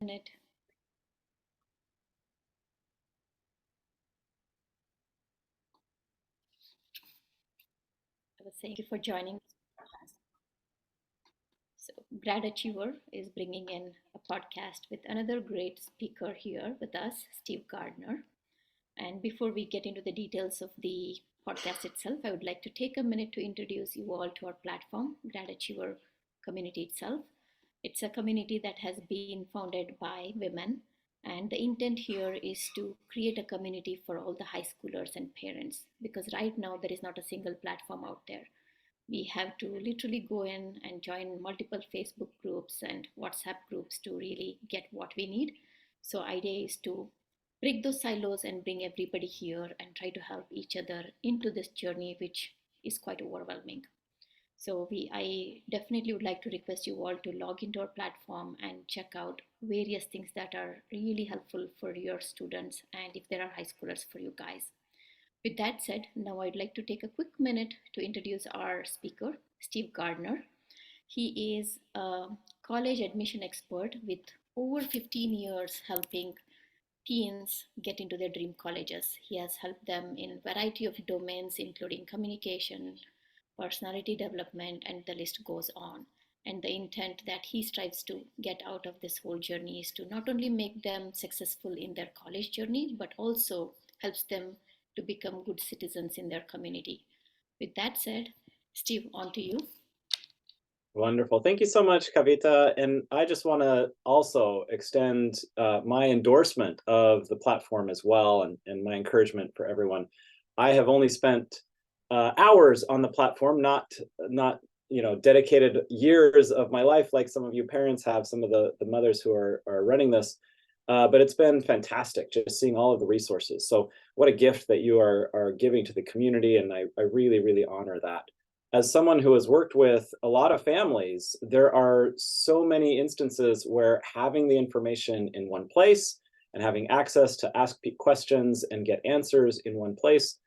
Minute. I was saying thank you for joining. So, Grad Achiever is bringing in a podcast with another great speaker here with us, Steve Gardner. And before we get into the details of the podcast itself, I would like to take a minute to introduce you all to our platform, Grad Achiever community itself. It's a community that has been founded by women, and the intent here is to create a community for all the high schoolers and parents because right now there is not a single platform out there. We have to literally go in and join multiple Facebook groups and WhatsApp groups to really get what we need. So idea is to break those silos and bring everybody here and try to help each other into this journey, which is quite overwhelming. So I definitely would like to request you all to log into our platform and check out various things that are really helpful for your students and if there are high schoolers for you guys. With that said, now I'd like to take a quick minute to introduce our speaker, Steve Gardner. He is a college admission expert with over 15 years helping teens get into their dream colleges. He has helped them in a variety of domains, including communication, personality development, and the list goes on. And the intent that he strives to get out of this whole journey is to not only make them successful in their college journey, but also helps them to become good citizens in their community. With that said, Steve, on to you. Wonderful. Thank you so much, Kavita. And I just want to also extend my endorsement of the platform as well and my encouragement for everyone. I have only spent hours on the platform, not dedicated years of my life like some of you parents have, some of the mothers who are running this. But it's been fantastic just seeing all of the resources. So what a gift that you are giving to the community. And I really, really honor that. As someone who has worked with a lot of families, there are so many instances where having the information in one place and having access to ask questions and get answers in one place,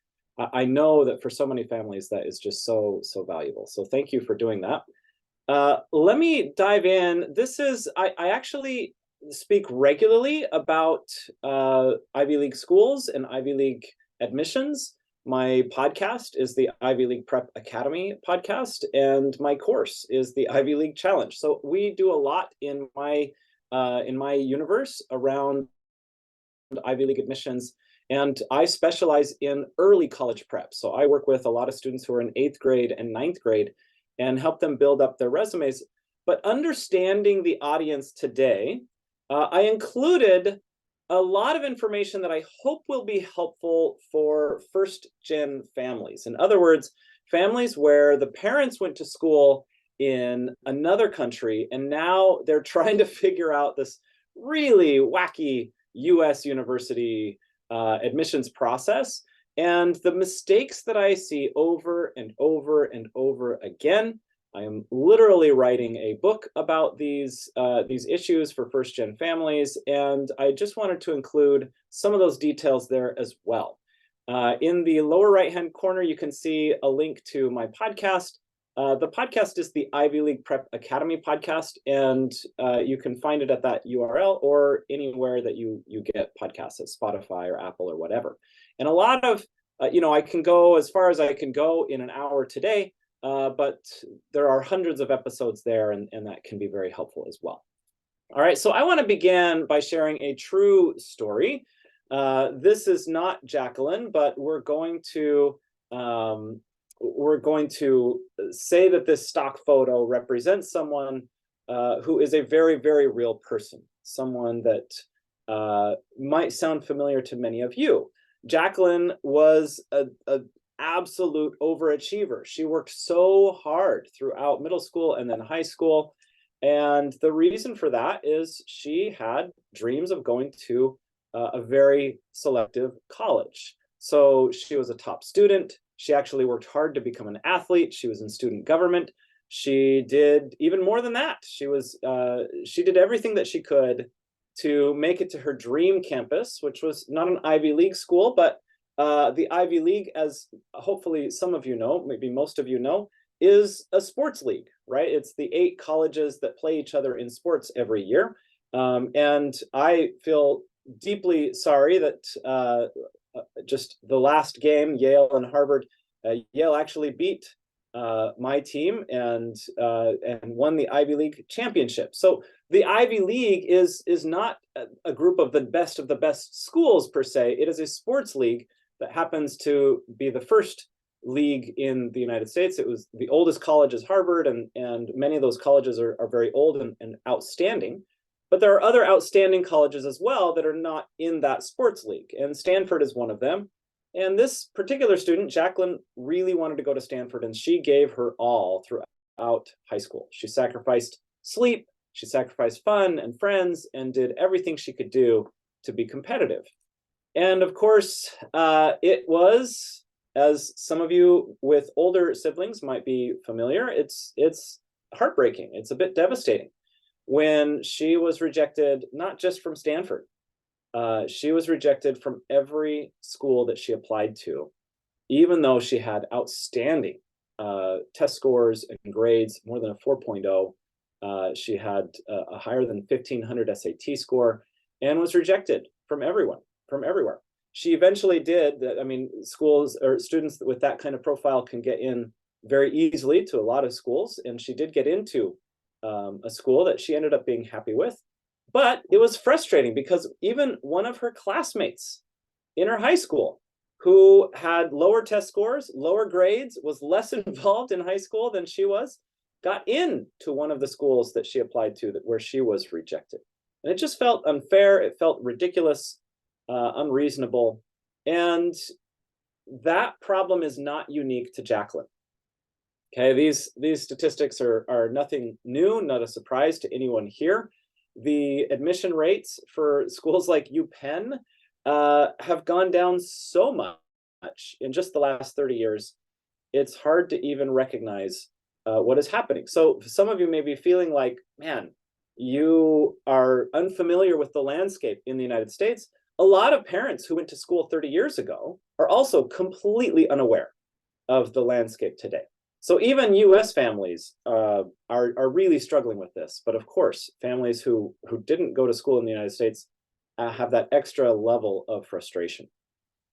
I know that for so many families that is just so valuable. So thank you for doing that. Let me dive in. I actually speak regularly about Ivy League schools and Ivy League admissions. My podcast is the Ivy League Prep Academy podcast, and my course is the Ivy League Challenge. So we do a lot in my universe around Ivy League admissions, and I specialize in early college prep. So I work with a lot of students who are in 8th grade and 9th grade and help them build up their resumes. But understanding the audience today, I included a lot of information that I hope will be helpful for first-gen families. In other words, families where the parents went to school in another country and now they're trying to figure out this really wacky US university admissions process. And the mistakes that I see over and over and over again. I am literally writing a book about these issues for first-gen families, and I just wanted to include some of those details there as well. In the lower right-hand corner, you can see a link to my podcast. The podcast is the Ivy League Prep Academy podcast, and you can find it at that URL or anywhere that you get podcasts, at Spotify or Apple or whatever. And a lot of, I can go as far as I can go in an hour today, but there are hundreds of episodes there, and that can be very helpful as well. All right, so I want to begin by sharing a true story. This is not Jacqueline, but we're going to say that this stock photo represents someone who is a very, very real person, someone that might sound familiar to many of you. Jacqueline was a absolute overachiever. She worked so hard throughout middle school and then high school. And the reason for that is she had dreams of going to a very selective college. So she was a top student. She actually worked hard to become an athlete. She was in student government. She did even more than that. She did everything that she could to make it to her dream campus, which was not an Ivy League school, but the Ivy League, as hopefully some of you know, maybe most of you know, is a sports league, right? It's the 8 colleges that play each other in sports every year. And I feel deeply sorry that just the last game, Yale and Harvard, Yale actually beat my team and won the Ivy League championship. So the Ivy League is not a group of the best schools per se. It is a sports league that happens to be the first league in the United States. It was the oldest college is Harvard, and many of those colleges are very old and outstanding. But there are other outstanding colleges as well that are not in that sports league, and Stanford is one of them. And this particular student, Jacqueline, really wanted to go to Stanford, and she gave her all throughout high school. She sacrificed sleep, she sacrificed fun and friends, and did everything she could do to be competitive. And of course, it was, as some of you with older siblings might be familiar, it's heartbreaking. It's a bit devastating when she was rejected, not just from Stanford. She was rejected from every school that she applied to, even though she had outstanding test scores and grades, more than a 4.0. She had a higher than 1,500 SAT score and was rejected from everyone, from everywhere. She eventually did. I mean, schools or students with that kind of profile can get in very easily to a lot of schools, and she did get into a school that she ended up being happy with. But it was frustrating because even one of her classmates in her high school who had lower test scores, lower grades, was less involved in high school than she was, got into one of the schools that she applied to where she was rejected. And it just felt unfair. It felt ridiculous, unreasonable. And that problem is not unique to Jacqueline. Okay, these statistics are nothing new, not a surprise to anyone here. The admission rates for schools like UPenn have gone down so much in just the last 30 years, it's hard to even recognize what is happening. So some of you may be feeling like, man, you are unfamiliar with the landscape in the United States. A lot of parents who went to school 30 years ago are also completely unaware of the landscape today. So even US families are really struggling with this. But of course, families who didn't go to school in the United States have that extra level of frustration.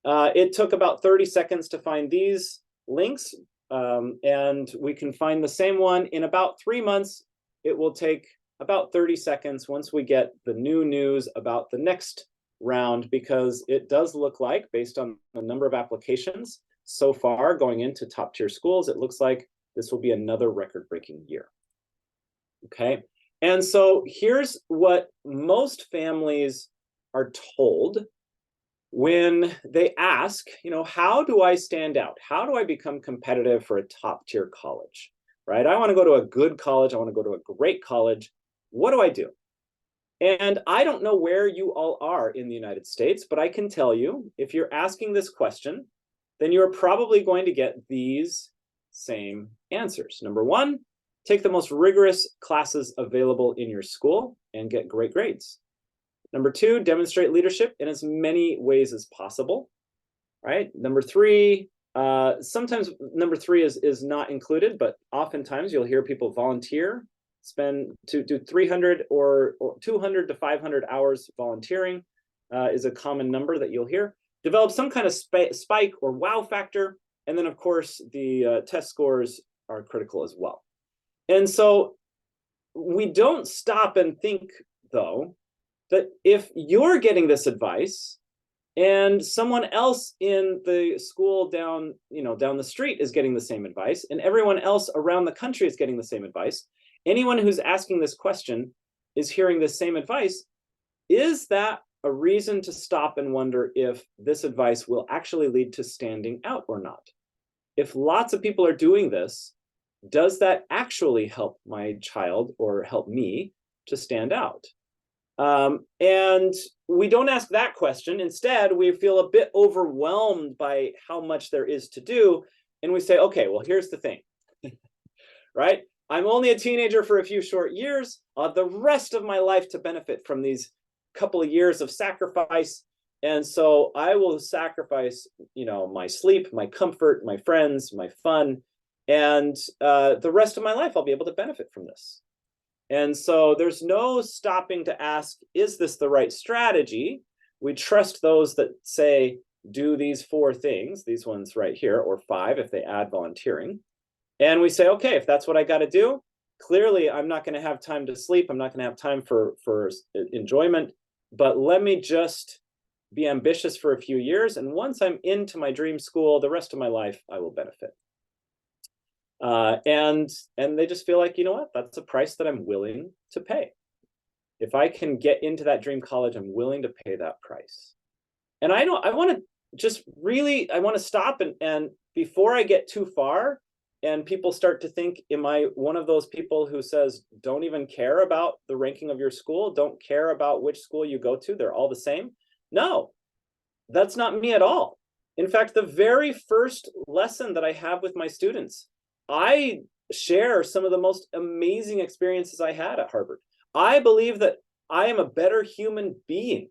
It took about 30 seconds to find these links, and we can find the same one in about 3 months. It will take about 30 seconds once we get the new news about the next round, because it does look like, based on the number of applications so far going into top tier schools, it looks like this will be another record-breaking year. Okay, and so here's what most families are told when they ask, how do I stand out? How do I become competitive for a top tier college, right? I want to go to a good college. I want to go to a great college. What do I do? And I don't know where you all are in the United States, but I can tell you, if you're asking this question, then you're probably going to get these same answers. Number one, take the most rigorous classes available in your school and get great grades. Number two, demonstrate leadership in as many ways as possible, right? Number three, sometimes number three is not included, but oftentimes you'll hear people volunteer, do 300 or 200 to 500 hours volunteering is a common number that you'll hear. Develop some kind of spike or wow factor. And then, of course, the test scores are critical as well. And so we don't stop and think, though, that if you're getting this advice and someone else in the school down the street is getting the same advice, and everyone else around the country is getting the same advice, anyone who's asking this question is hearing the same advice, is that a reason to stop and wonder if this advice will actually lead to standing out or not? If lots of people are doing this, does that actually help my child or help me to stand out? And we don't ask that question. Instead, we feel a bit overwhelmed by how much there is to do. And we say, okay, well, here's the thing, right? I'm only a teenager for a few short years. I'll have the rest of my life to benefit from these couple of years of sacrifice. And so I will sacrifice, my sleep, my comfort, my friends, my fun, and the rest of my life, I'll be able to benefit from this. And so there's no stopping to ask, is this the right strategy? We trust those that say, do these 4 things, these ones right here, or 5 if they add volunteering. And we say, okay, if that's what I got to do, clearly I'm not going to have time to sleep. I'm not going to have time for enjoyment. But let me just be ambitious for a few years. And once I'm into my dream school, the rest of my life, I will benefit. And they just feel like, you know what, that's a price that I'm willing to pay. If I can get into that dream college, I'm willing to pay that price. And I want to just really, I want to stop and before I get too far and people start to think, am I one of those people who says, don't even care about the ranking of your school, don't care about which school you go to, they're all the same? No, that's not me at all. In fact, the very first lesson that I have with my students, I share some of the most amazing experiences I had at Harvard. I believe that I am a better human being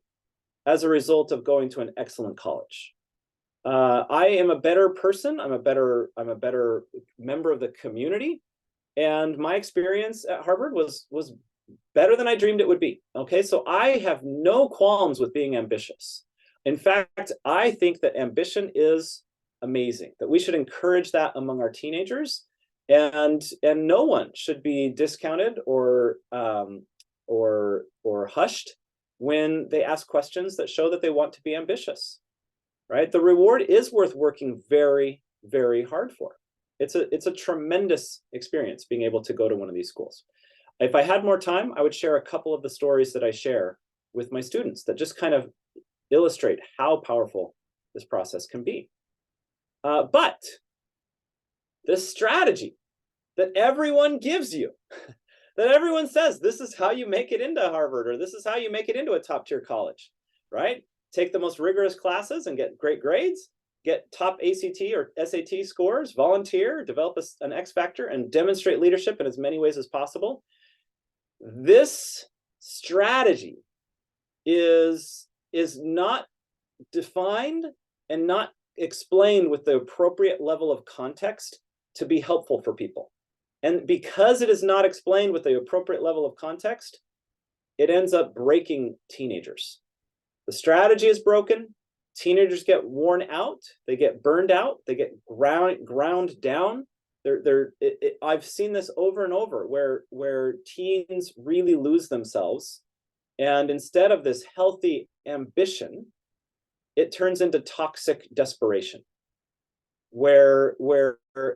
as a result of going to an excellent college. I am a better person. I'm a better member of the community. And my experience at Harvard was better than I dreamed it would be. Okay, so I have no qualms with being ambitious. In fact, I think that ambition is amazing, that we should encourage that among our teenagers, and no one should be discounted or hushed when they ask questions that show that they want to be ambitious, right? The reward is worth working very, very hard for. It's a tremendous experience being able to go to one of these schools. If I had more time, I would share a couple of the stories that I share with my students that just kind of illustrate how powerful this process can be. But this strategy that everyone gives you, that everyone says, this is how you make it into Harvard, or this is how you make it into a top tier college, right? Take the most rigorous classes and get great grades, get top ACT or SAT scores, volunteer, develop an X factor, and demonstrate leadership in as many ways as possible. This strategy is not defined and not explained with the appropriate level of context to be helpful for people. And because it is not explained with the appropriate level of context, it ends up breaking teenagers. The strategy is broken. Teenagers get worn out. They get burned out. They get ground down. I've seen this over and over where teens really lose themselves. And instead of this healthy ambition, it turns into toxic desperation, where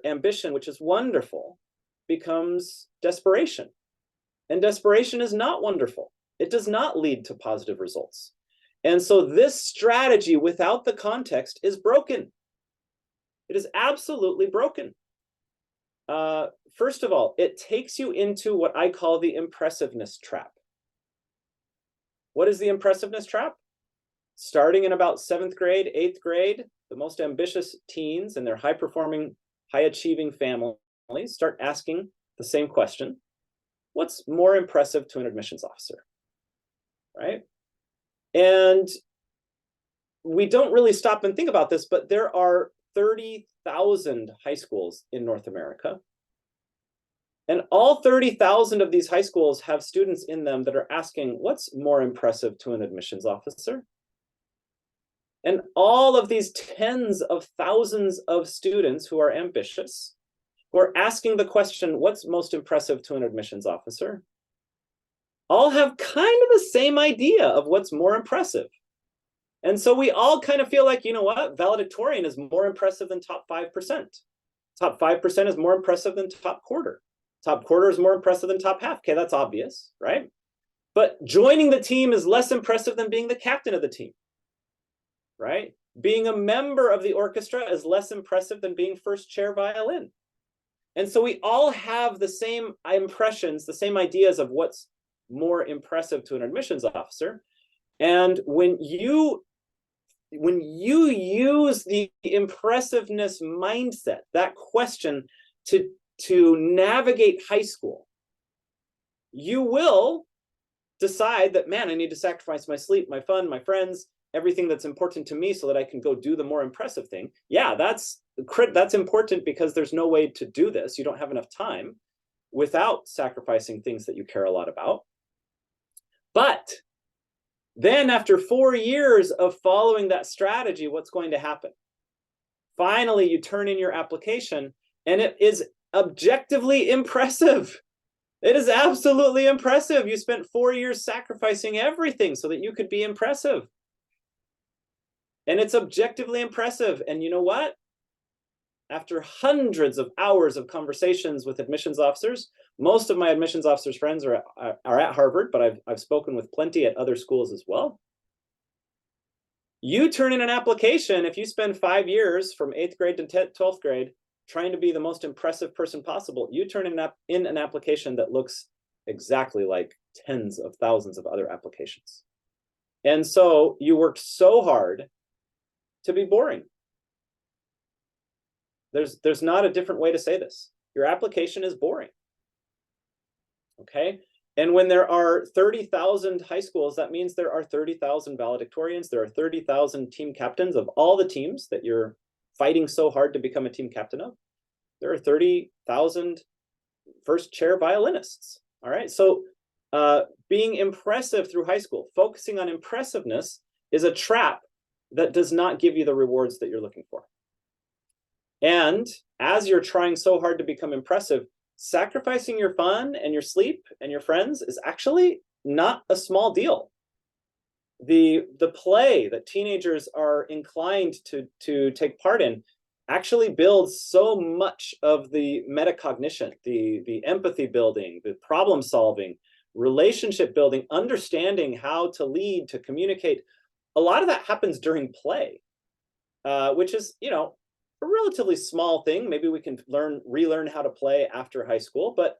ambition, which is wonderful, becomes desperation. And desperation is not wonderful. It does not lead to positive results. And so this strategy without the context is broken. It is absolutely broken. First of all, it takes you into what I call the impressiveness trap. What is the impressiveness trap? Starting in about 7th grade, 8th grade, the most ambitious teens and their high-performing, high-achieving families start asking the same question: what's more impressive to an admissions officer, right? And we don't really stop and think about this, but there are 30,000 high schools in North America. And all 30,000 of these high schools have students in them that are asking, what's more impressive to an admissions officer? And all of these tens of thousands of students who are ambitious, who are asking the question, what's most impressive to an admissions officer, all have kind of the same idea of what's more impressive. And so we all kind of feel like, you know what, valedictorian is more impressive than top 5%. Top 5% is more impressive than top quarter. Top quarter is more impressive than top half. Okay, that's obvious, right? But joining the team is less impressive than being the captain of the team, right? Being a member of the orchestra is less impressive than being first chair violin. And so we all have the same impressions, the same ideas of what's more impressive to an admissions officer. And when you use the impressiveness mindset, that question, to navigate high school, you will decide that, man, I need to sacrifice my sleep, my fun, my friends, everything that's important to me so that I can go do the more impressive thing. Yeah, that's important because there's no way to do this. You don't have enough time. without sacrificing things that you care a lot about. But then after 4 years of following that strategy, what's going to happen? Finally, you turn in your application and it is objectively impressive. It is absolutely impressive. You spent 4 years sacrificing everything so that you could be impressive. And it's objectively impressive. And you know what? After hundreds of hours of conversations with admissions officers, most of my admissions officers' friends are at Harvard, but I've spoken with plenty at other schools as well. You turn in an application, if you spend 5 years from 8th grade to 12th grade trying to be the most impressive person possible, you turn in an application that looks exactly like tens of thousands of other applications. And so you worked so hard to be boring. There's not a different way to say this. Your application is boring. Okay? And when there are 30,000 high schools, that means there are 30,000 valedictorians. There are 30,000 team captains of all the teams that you're fighting so hard to become a team captain of. There are 30,000 first chair violinists. All right. So being impressive through high school, focusing on impressiveness is a trap that does not give you the rewards that you're looking for. And as you're trying so hard to become impressive, sacrificing your fun and your sleep and your friends is actually not a small deal. The play that teenagers are inclined to take part in actually builds so much of the metacognition, the empathy building, the problem solving, relationship building, understanding how to lead, to communicate. A lot of that happens during play, which is, a relatively small thing. Maybe we can relearn how to play after high school, but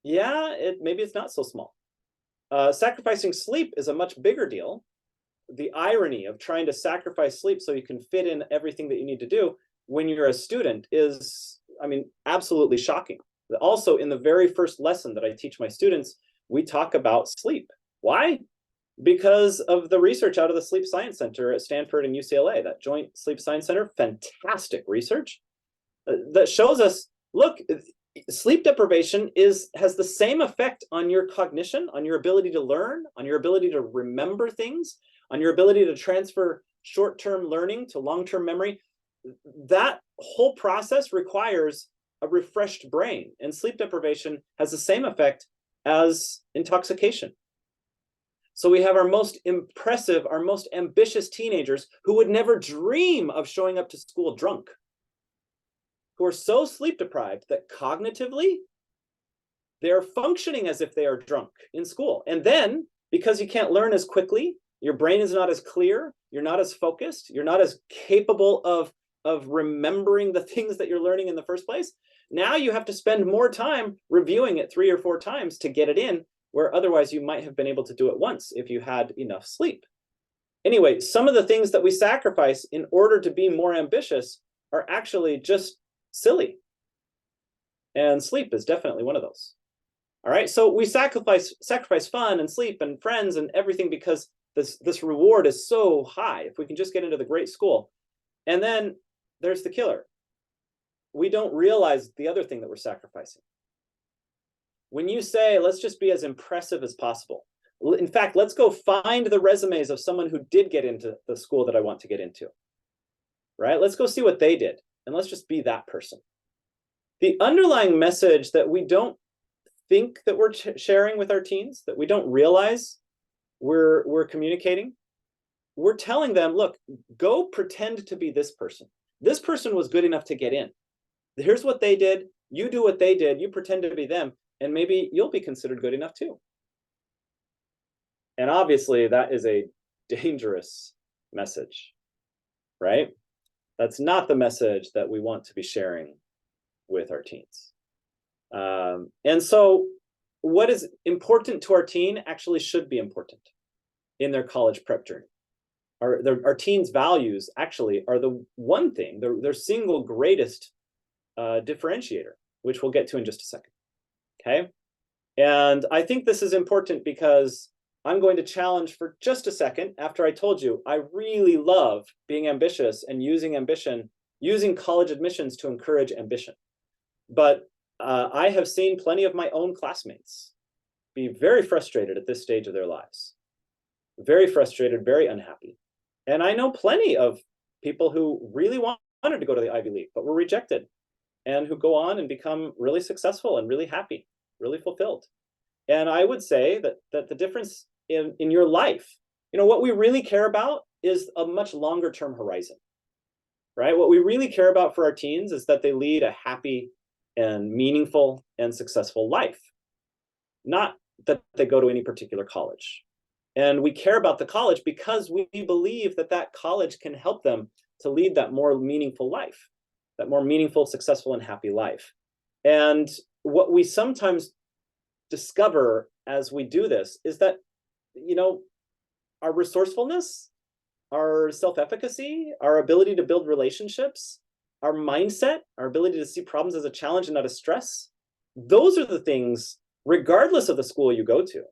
yeah, maybe it's not so small. Sacrificing sleep is a much bigger deal. The irony of trying to sacrifice sleep so you can fit in everything that you need to do when you're a student is, absolutely shocking. Also, in the very first lesson that I teach my students, we talk about sleep. Why? Because of the research out of the Sleep Science Center at Stanford and UCLA, that joint Sleep Science Center, fantastic research that shows us, look, sleep deprivation has the same effect on your cognition, on your ability to learn, on your ability to remember things, on your ability to transfer short-term learning to long-term memory. That whole process requires a refreshed brain, and sleep deprivation has the same effect as intoxication. So we have our most impressive, our most ambitious teenagers who would never dream of showing up to school drunk, who are so sleep deprived that cognitively they're functioning as if they are drunk in school. And then because you can't learn as quickly, your brain is not as clear, you're not as focused, you're not as capable of remembering the things that you're learning in the first place. Now you have to spend more time reviewing it 3 or 4 times to get it in, where otherwise you might have been able to do it once if you had enough sleep. Anyway, some of the things that we sacrifice in order to be more ambitious are actually just silly. And sleep is definitely one of those. All right, so we sacrifice fun and sleep and friends and everything because this reward is so high. If we can just get into the great school. And then there's the killer. We don't realize the other thing that we're sacrificing. When you say, let's just be as impressive as possible. In fact, let's go find the resumes of someone who did get into the school that I want to get into, right? Let's go see what they did, and let's just be that person. The underlying message that we don't think that we're sharing with our teens, that we don't realize we're communicating, we're telling them, look, go pretend to be this person. This person was good enough to get in. Here's what they did. You do what they did. You pretend to be them. And maybe you'll be considered good enough too. And obviously that is a dangerous message, right? That's not the message that we want to be sharing with our teens. And so what is important to our teen actually should be important in their college prep journey. Our teens' values actually are the one thing, their single greatest differentiator, which we'll get to in just a second. Okay. And I think this is important because I'm going to challenge for just a second after I told you I really love being ambitious and using college admissions to encourage ambition. But I have seen plenty of my own classmates be very frustrated at this stage of their lives, very frustrated, very unhappy. And I know plenty of people who really wanted to go to the Ivy League, but were rejected, and who go on and become really successful and really happy, really fulfilled. And I would say that the difference in your life, what we really care about is a much longer term horizon, right? What we really care about for our teens is that they lead a happy and meaningful and successful life, not that they go to any particular college. And we care about the college because we believe that that college can help them to lead that more meaningful life, that more meaningful, successful, and happy life. And what we sometimes discover as we do this is that, our resourcefulness, our self-efficacy, our ability to build relationships, our mindset, our ability to see problems as a challenge and not a stress, those are the things, regardless of the school you go to,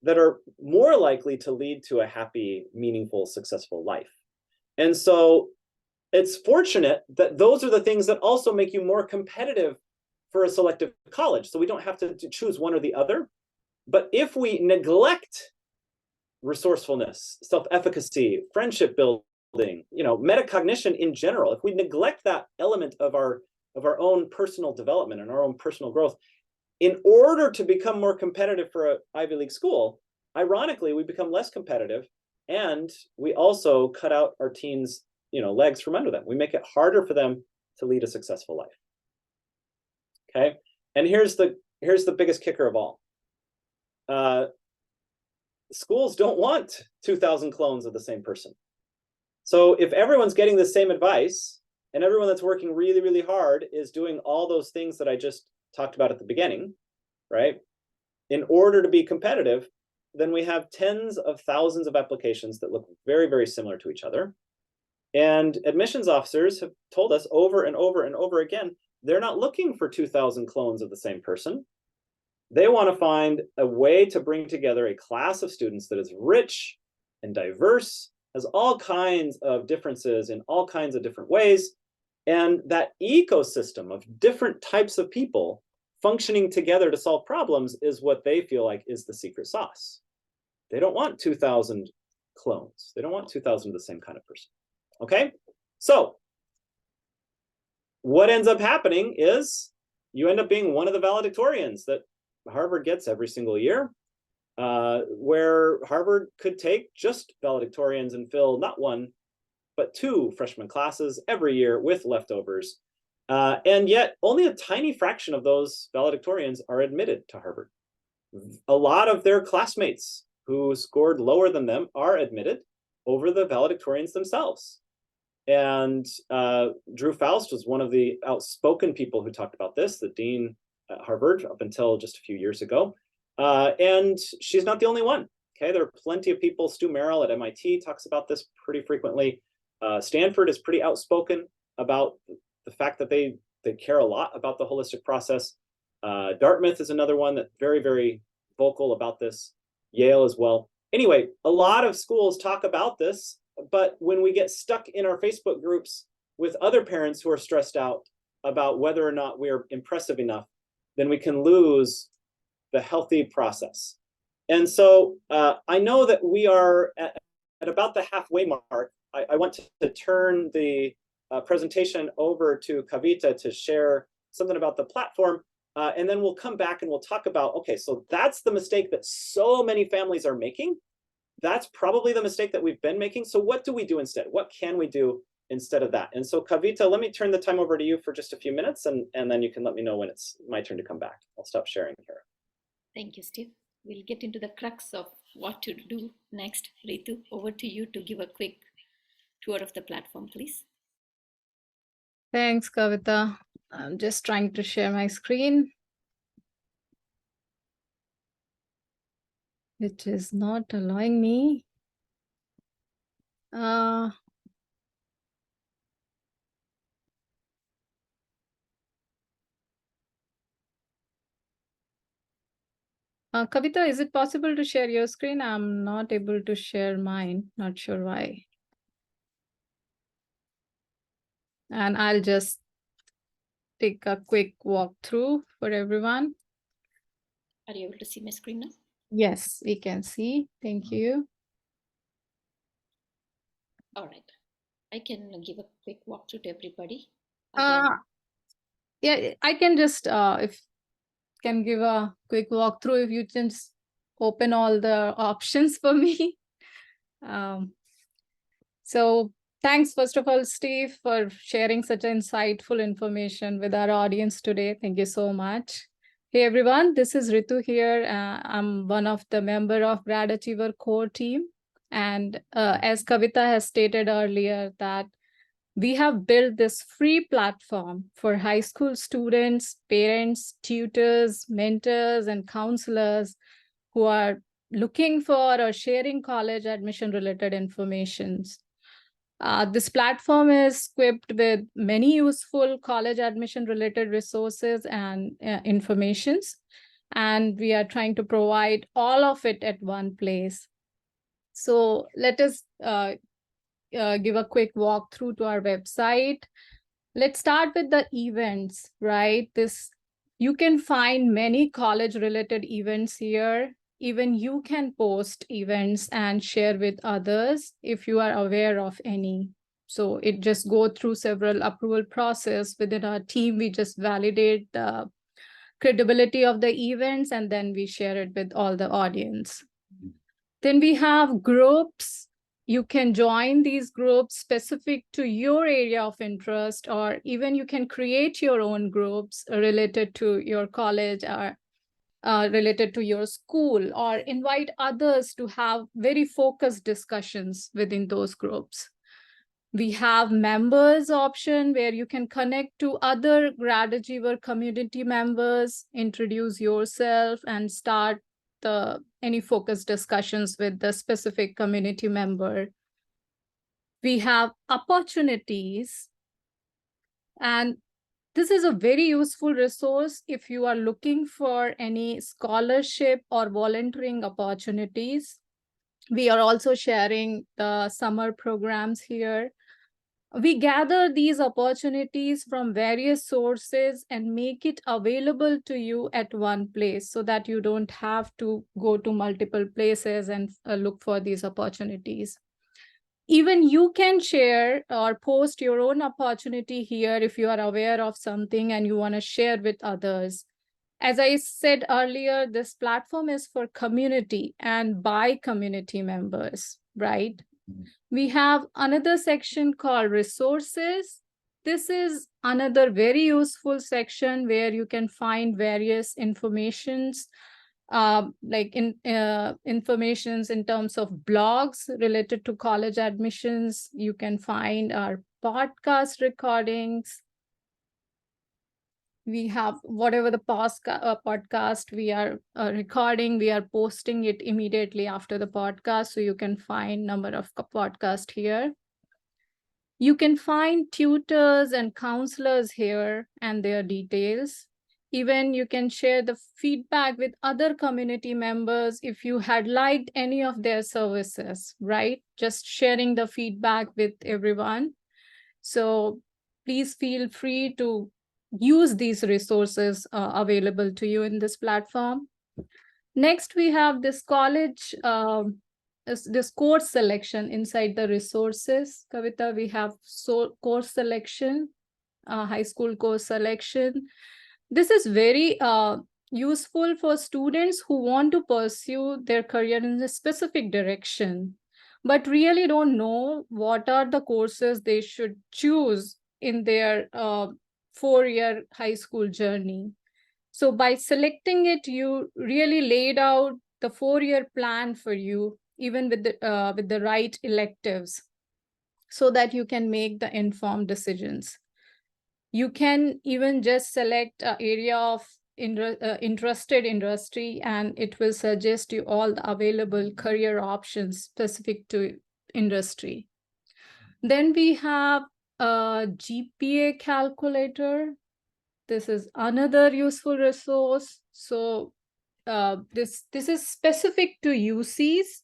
that are more likely to lead to a happy, meaningful, successful life. And so it's fortunate that those are the things that also make you more competitive for a selective college. So we don't have to choose one or the other. But if we neglect resourcefulness, self-efficacy, friendship building, metacognition in general, if we neglect that element of our own personal development and our own personal growth, in order to become more competitive for an Ivy League school, ironically, we become less competitive, and we also cut out our teens, legs from under them. We make it harder for them to lead a successful life. Okay, and here's the biggest kicker of all. Schools don't want 2,000 clones of the same person. So if everyone's getting the same advice, and everyone that's working really, really hard is doing all those things that I just talked about at the beginning, right? In order to be competitive, then we have tens of thousands of applications that look very, very similar to each other. And admissions officers have told us over and over and over again, they're not looking for 2,000 clones of the same person. They want to find a way to bring together a class of students that is rich and diverse, has all kinds of differences in all kinds of different ways. And that ecosystem of different types of people functioning together to solve problems is what they feel like is the secret sauce. They don't want 2,000 clones. They don't want 2,000 of the same kind of person. Okay? So what ends up happening is you end up being one of the valedictorians that Harvard gets every single year, where Harvard could take just valedictorians and fill not one, but two freshman classes every year with leftovers. And yet only a tiny fraction of those valedictorians are admitted to Harvard. A lot of their classmates who scored lower than them are admitted over the valedictorians themselves. And Drew Faust was one of the outspoken people who talked about this, the dean at Harvard, up until just a few years ago. And she's not the only one. Okay, there are plenty of people. Stu Merrill at MIT talks about this pretty frequently. Stanford is pretty outspoken about the fact that they care a lot about the holistic process. Dartmouth is another one that's very, very vocal about this. Yale as well. Anyway, a lot of schools talk about this, but when we get stuck in our Facebook groups with other parents who are stressed out about whether or not we're impressive enough, then we can lose the healthy process. And so I know that we are at about the halfway mark. I want to turn the presentation over to Kavita to share something about the platform. And then we'll come back and we'll talk about, okay, so that's the mistake that so many families are making. That's probably the mistake that we've been making. So what do we do instead? What can we do instead of that? And so Kavita, let me turn the time over to you for just a few minutes, and then you can let me know when it's my turn to come back. I'll stop sharing here. Thank you, Steve. We'll get into the crux of what to do next. Ritu, over to you to give a quick tour of the platform, please. Thanks, Kavita. I'm just trying to share my screen. It is not allowing me. Kavita, is it possible to share your screen? I'm not able to share mine. Not sure why. And I'll just take a quick walkthrough for everyone. Are you able to see my screen now? Yes, we can see. Thank you. All right. I can give a quick walkthrough to everybody. Uh, Again, yeah, I can just if can give a quick walkthrough if you just open all the options for me. Um, so thanks, first of all, Steve, for sharing such insightful information with our audience today. Thank you so much. Hey everyone, this is Ritu here. I'm one of the member of Grad Achiever core team. And as Kavita has stated earlier, that we have built this free platform for high school students, parents, tutors, mentors, and counselors who are looking for or sharing college admission related informations. This platform is equipped with many useful college admission related resources and informations. And we are trying to provide all of it at one place. So let us give a quick walkthrough to our website. Let's start with the events, right? You can find many college related events here. Even you can post events and share with others if you are aware of any. So it just go through several approval process within our team. We just validate the credibility of the events and then we share it with all the audience. Then we have groups. You can join these groups specific to your area of interest, or even you can create your own groups related to your college or related to your school, or invite others to have very focused discussions within those groups. We have members option where you can connect to other Grad Achiever community members, introduce yourself, and start any focus discussions with the specific community member. We have opportunities, and this is a very useful resource if you are looking for any scholarship or volunteering opportunities. We are also sharing the summer programs here. We gather these opportunities from various sources and make it available to you at one place so that you don't have to go to multiple places and look for these opportunities. Even you can share or post your own opportunity here if you are aware of something and you want to share with others. As I said earlier, this platform is for community and by community members, right? We have another section called resources. This is another very useful section where you can find various informations, informations in terms of blogs related to college admissions. You can find our podcast recordings. We have whatever the podcast we are recording, we are posting it immediately after the podcast. So you can find number of podcasts here. You can find tutors and counselors here and their details. Even you can share the feedback with other community members if you had liked any of their services, right? Just sharing the feedback with everyone. So please feel free to use these resources available to you in this platform. Next, we have this college, this course selection inside the resources. Kavita, we have course selection, high school course selection. This is very useful for students who want to pursue their career in a specific direction, but really don't know what are the courses they should choose in their 4-year high school journey. So by selecting it, you really laid out the 4-year plan for you, even with the right electives, so that you can make the informed decisions. You can even just select an area of interested industry, and it will suggest you all the available career options specific to industry. Then we have a GPA calculator. This is another useful resource. So this is specific to UCs.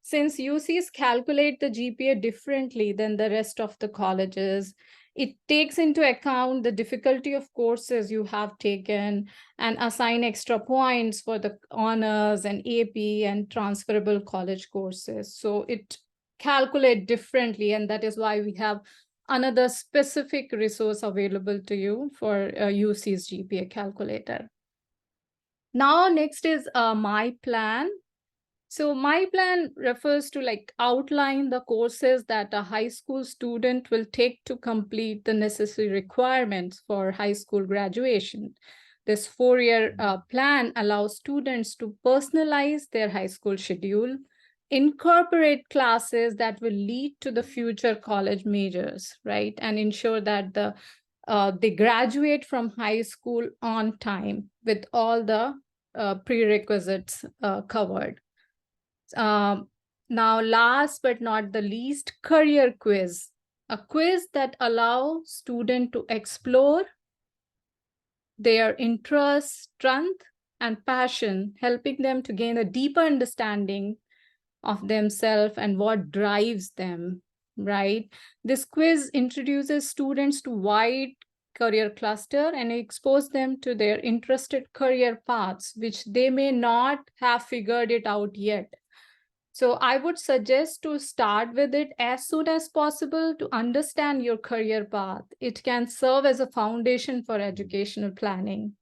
Since UCs calculate the GPA differently than the rest of the colleges, It takes into account the difficulty of courses you have taken and assign extra points for the honors and AP and transferable college courses. So it calculates differently, and that is why we have another specific resource available to you for UC's GPA calculator. Now, next is my plan. So my plan refers to like outline the courses that a high school student will take to complete the necessary requirements for high school graduation. This 4-year plan allows students to personalize their high school schedule, incorporate classes that will lead to the future college majors, right? And ensure that they graduate from high school on time with all the prerequisites covered. Now, last but not the least, career quiz. A quiz that allows students to explore their interest, strength, and passion, helping them to gain a deeper understanding of themselves and what drives them, right? This quiz introduces students to wide career cluster and expose them to their interested career paths, which they may not have figured it out yet. So I would suggest to start with it as soon as possible to understand your career path. It can serve as a foundation for educational planning.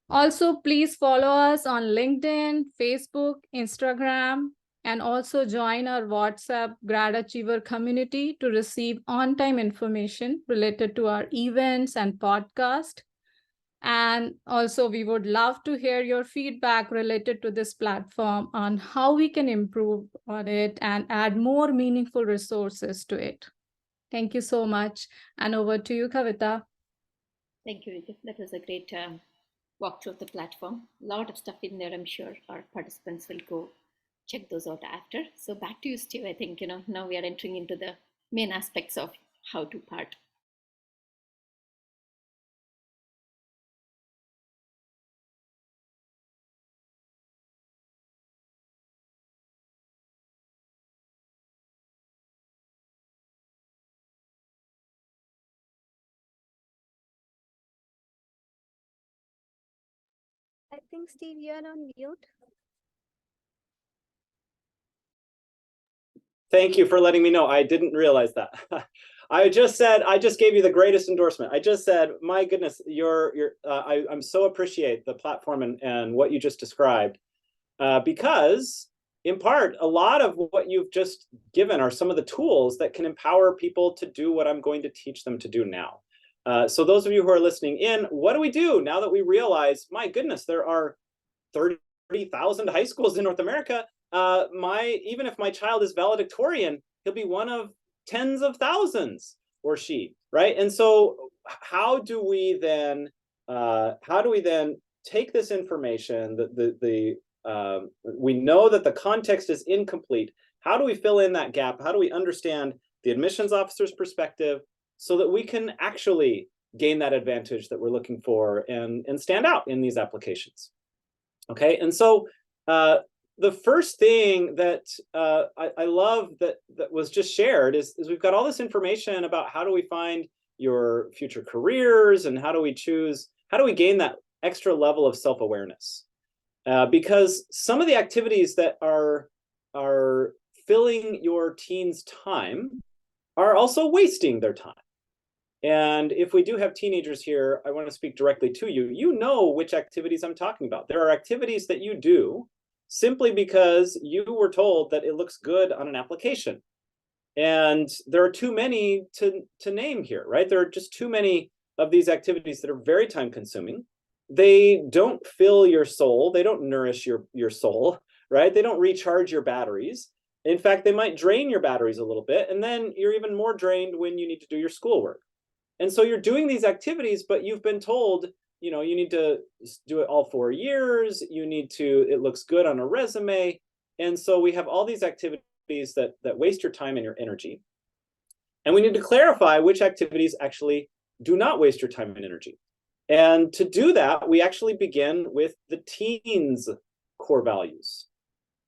Also, please follow us on LinkedIn, Facebook, Instagram, and also join our WhatsApp Grad Achiever community to receive on-time information related to our events and podcast. And also, we would love to hear your feedback related to this platform on how we can improve on it and add more meaningful resources to it. Thank you so much. And over to you, Kavita. Thank you, Rita. That was a great walkthrough of the platform. A lot of stuff in there. I'm sure our participants will go check those out after. So back to you, Steve. I think, now we are entering into the main aspects of how to part. I think, Steve, you're on mute. Thank you for letting me know. I didn't realize that. I just gave you the greatest endorsement. I just said, my goodness, I'm so appreciate the platform and what you just described, because in part, a lot of what you've just given are some of the tools that can empower people to do what I'm going to teach them to do now. So those of you who are listening in, what do we do now that we realize, my goodness, there are 30,000 high schools in North America? Even if my child is valedictorian, he'll be one of tens of thousands, or she, right? And so how do we then take this information, we know that the context is incomplete. How do we fill in that gap? How do we understand the admissions officer's perspective so that we can actually gain that advantage that we're looking for and stand out in these applications? Okay, and so the first thing that I love that was just shared is we've got all this information about how do we find your future careers and how do we gain that extra level of self-awareness? Because some of the activities that are filling your teens' time are also wasting their time. And if we do have teenagers here, I want to speak directly to you. You know which activities I'm talking about. There are activities that you do simply because you were told that it looks good on an application. And there are too many to name here, right? There are just too many of these activities that are very time consuming. They don't fill your soul. They don't nourish your soul, right? They don't recharge your batteries. In fact, they might drain your batteries a little bit, and then you're even more drained when you need to do your schoolwork. And so you're doing these activities, but you've been told, you need to do it all 4 years. It looks good on a resume. And so we have all these activities that waste your time and your energy. And we need to clarify which activities actually do not waste your time and energy. And to do that, we actually begin with the teens' core values.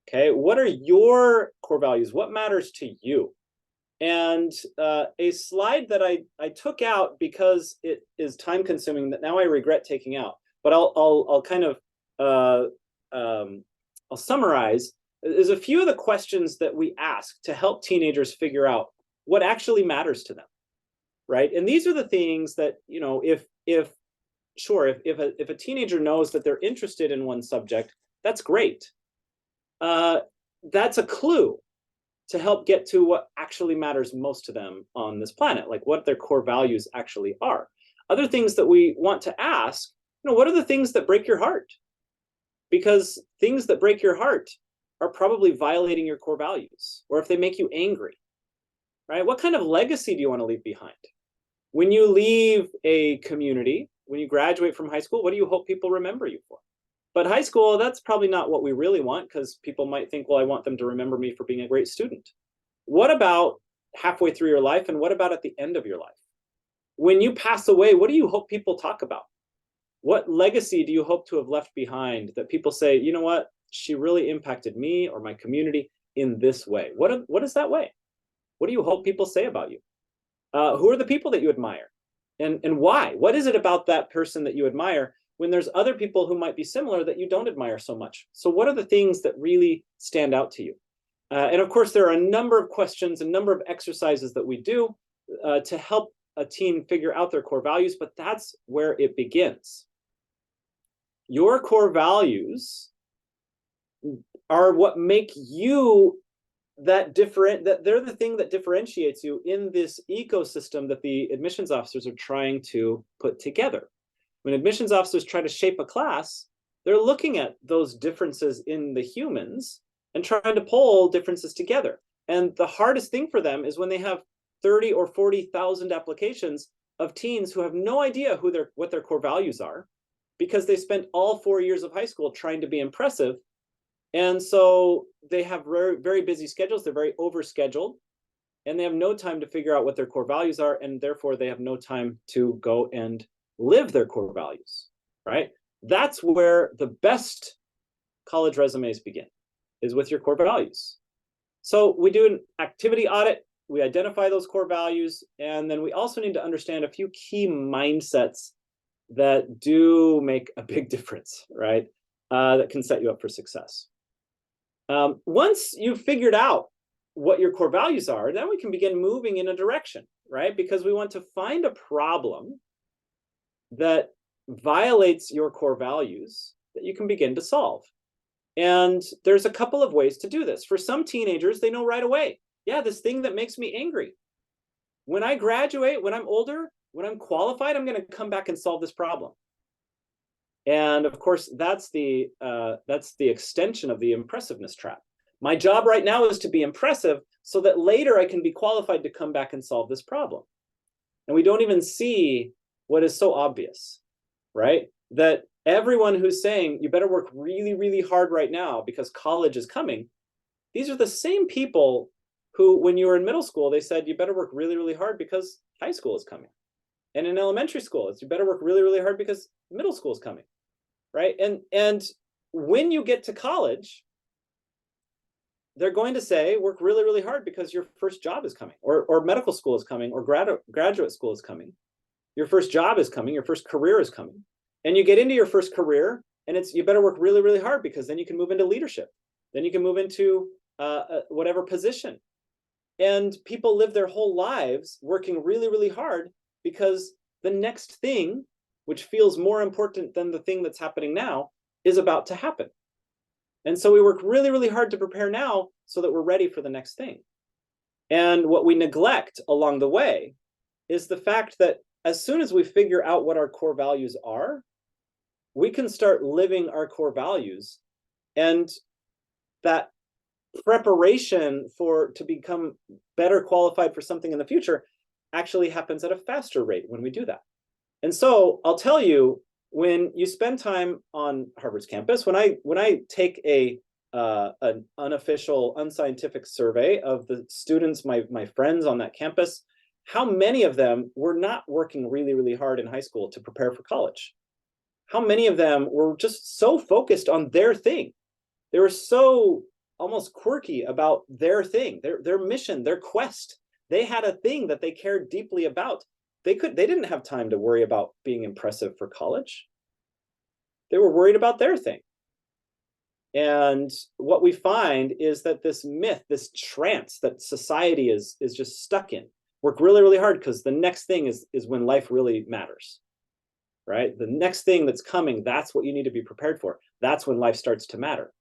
Okay, what are your core values? What matters to you? And a slide that I took out because it is time consuming that now I regret taking out, but I'll kind of I'll summarize. There's a few of the questions that we ask to help teenagers figure out what actually matters to them, right? And these are the things that, you know, if a teenager knows that they're interested in one subject, that's great. That's a clue to help get to what actually matters most to them on this planet, like what their core values actually are. Other things that we want to ask, you know, what are the things that break your heart? Because things that break your heart are probably violating your core values, or if they make you angry, right? What kind of legacy do you want to leave behind? When you leave a community, when you graduate from high school, what do you hope people remember you for? But high school, that's probably not what we really want, because people might think, well, I want them to remember me for being a great student. What about halfway through your life, and what about at the end of your life? When you pass away, what do you hope people talk about? What legacy do you hope to have left behind that people say, you know what, she really impacted me or my community in this way? What is that way? What do you hope people say about you? Who are the people that you admire? And why? What is it about that person that you admire when there's other people who might be similar that you don't admire so much? So what are the things that really stand out to you? And of course, there are a number of questions, a number of exercises that we do to help a teen figure out their core values, but that's where it begins. Your core values are what make you that they're the thing that differentiates you in this ecosystem that the admissions officers are trying to put together. When admissions officers try to shape a class, they're looking at those differences in the humans and trying to pull differences together. And the hardest thing for them is when they have 30 or 40,000 applications of teens who have no idea what their core values are, because they spent all 4 years of high school trying to be impressive. And so they have very, very busy schedules. They're very overscheduled, and they have no time to figure out what their core values are. And therefore they have no time to go and live their core values, right? That's where the best college resumes begin, is with your core values. So we do an activity audit, we identify those core values, and then we also need to understand a few key mindsets that do make a big difference, right? That can set you up for success. Once you've figured out what your core values are, then we can begin moving in a direction, right? Because we want to find a problem that violates your core values that you can begin to solve. And there's a couple of ways to do this. For some teenagers, they know right away, yeah, this thing that makes me angry. When I graduate, when I'm older, when I'm qualified, I'm going to come back and solve this problem. And of course, that's the extension of the impressiveness trap. My job right now is to be impressive so that later I can be qualified to come back and solve this problem. And we don't even see what is so obvious, right? That everyone who's saying you better work really, really hard right now because college is coming, these are the same people who, when you were in middle school, they said you better work really, really hard because high school is coming. And in elementary school, it's you better work really, really hard because middle school is coming, right? And when you get to college, they're going to say work really, really hard because your first job is coming, or medical school is coming, or graduate school is coming. Your first job is coming, your first career is coming. And you get into your first career, and it's you better work really, really hard because then you can move into leadership. Then you can move into whatever position. And people live their whole lives working really, really hard because the next thing, which feels more important than the thing that's happening now, is about to happen. And so we work really, really hard to prepare now so that we're ready for the next thing. And what we neglect along the way is the fact that as soon as we figure out what our core values are, we can start living our core values. And that preparation to become better qualified for something in the future actually happens at a faster rate when we do that. And so I'll tell you, when you spend time on Harvard's campus, when I take an unofficial, unscientific survey of the students, my friends on that campus, how many of them were not working really, really hard in high school to prepare for college? How many of them were just so focused on their thing? They were so almost quirky about their thing, their mission, their quest, They had a thing that they cared deeply about. They didn't have time to worry about being impressive for college. They were worried about their thing. And what we find is that this myth, this trance that society is just stuck in, work really, really hard, because the next thing is when life really matters, right? The next thing that's coming, that's what you need to be prepared for. That's when life starts to matter.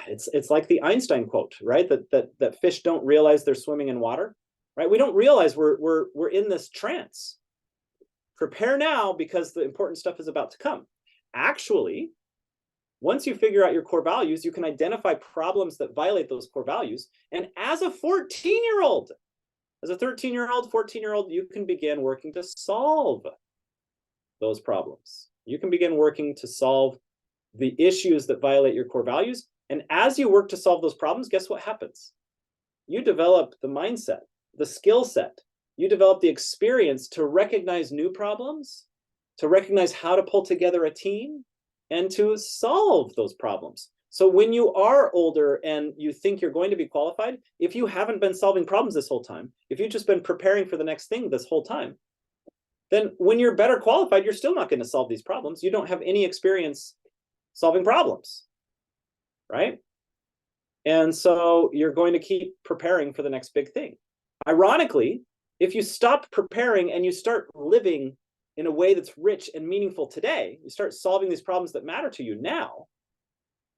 It's like the Einstein quote, right? That fish don't realize they're swimming in water, right? We don't realize we're in this trance. Prepare now, because the important stuff is about to come. Actually, once you figure out your core values, you can identify problems that violate those core values. And as a 14-year-old, as a 13-year-old, 14-year-old, you can begin working to solve those problems. You can begin working to solve the issues that violate your core values. And as you work to solve those problems, guess what happens? You develop the mindset, the skill set. You develop the experience to recognize new problems, to recognize how to pull together a team, and to solve those problems. So when you are older and you think you're going to be qualified, if you haven't been solving problems this whole time, if you've just been preparing for the next thing this whole time, then when you're better qualified, you're still not going to solve these problems. You don't have any experience solving problems, right? And so you're going to keep preparing for the next big thing. Ironically, if you stop preparing and you start living in a way that's rich and meaningful today, you start solving these problems that matter to you now,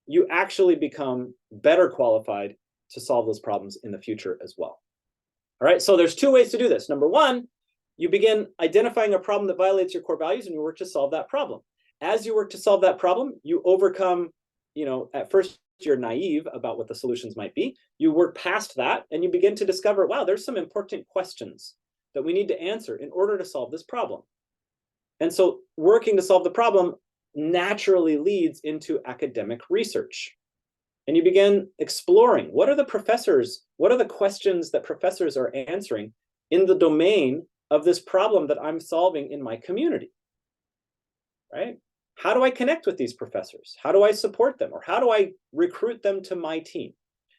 you actually become better qualified to solve those problems in the future as well. All right, so there's two ways to do this. Number one, you begin identifying a problem that violates your core values and you work to solve that problem. As you work to solve that problem, you overcome, at first you're naive about what the solutions might be. You work past that and you begin to discover, wow, there's some important questions that we need to answer in order to solve this problem. And so working to solve the problem naturally leads into academic research. And you begin exploring, what are the questions that professors are answering in the domain of this problem that I'm solving in my community, right? How do I connect with these professors? How do I support them? Or how do I recruit them to my team?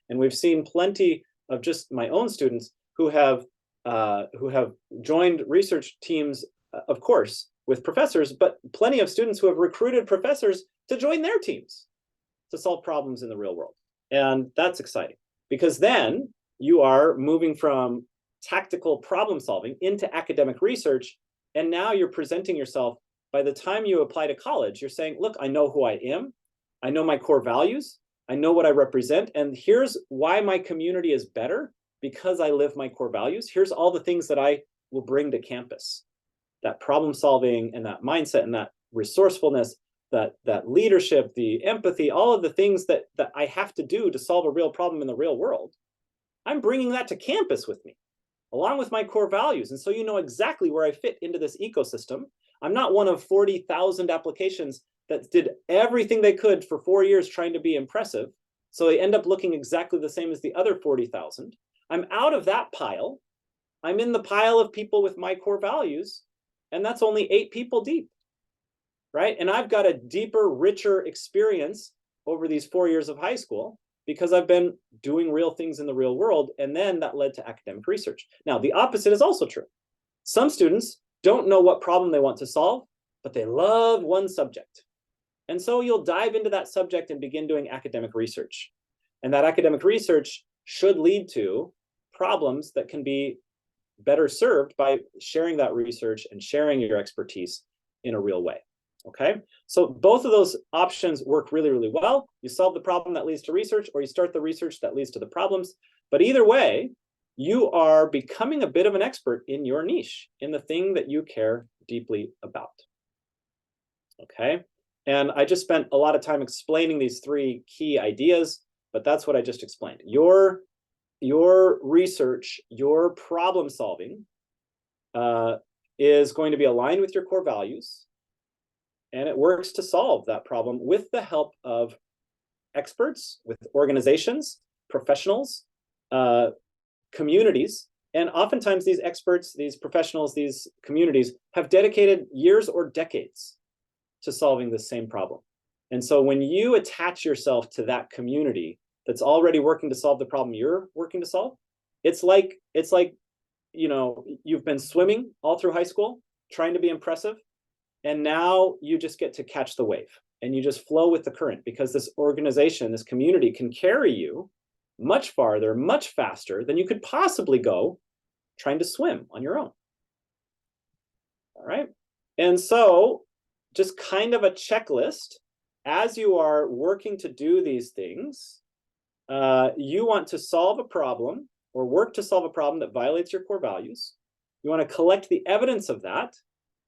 And we've seen plenty of just my own students who have joined research teams, of course, with professors, but plenty of students who have recruited professors to join their teams to solve problems in the real world. And that's exciting, because then you are moving from tactical problem solving into academic research. And now you're presenting yourself, by the time you apply to college, you're saying, look, I know who I am. I know my core values. I know what I represent. And here's why my community is better, because I live my core values. Here's all the things that I will bring to campus. That problem solving and that mindset and that resourcefulness, that leadership, the empathy, all of the things that I have to do to solve a real problem in the real world. I'm bringing that to campus with me, along with my core values. And so you know exactly where I fit into this ecosystem. I'm not one of 40,000 applications that did everything they could for 4 years trying to be impressive, so they end up looking exactly the same as the other 40,000. I'm out of that pile. I'm in the pile of people with my core values, and that's only 8 people deep, right? And I've got a deeper, richer experience over these 4 years of high school because I've been doing real things in the real world, and then that led to academic research. Now, the opposite is also true. Some students don't know what problem they want to solve, but they love one subject. And so you'll dive into that subject and begin doing academic research. And that academic research should lead to problems that can be better served by sharing that research and sharing your expertise in a real way. Okay, so both of those options work really, really well. You solve the problem that leads to research, or you start the research that leads to the problems. But either way, you are becoming a bit of an expert in your niche, in the thing that you care deeply about. Okay, and I just spent a lot of time explaining these 3 key ideas, but that's what I just explained. Your research, your problem solving is going to be aligned with your core values. And it works to solve that problem with the help of experts, with organizations, professionals, communities. And oftentimes these experts, these professionals, these communities have dedicated years or decades to solving the same problem. And so when you attach yourself to that community that's already working to solve the problem you're working to solve, It's like, you know, you've been swimming all through high school, trying to be impressive, and now you just get to catch the wave and you just flow with the current, because this organization, this community can carry you much farther, much faster than you could possibly go trying to swim on your own. All right. And so just kind of a checklist, as you are working to do these things, you want to solve a problem or work to solve a problem that violates your core values. You want to collect the evidence of that.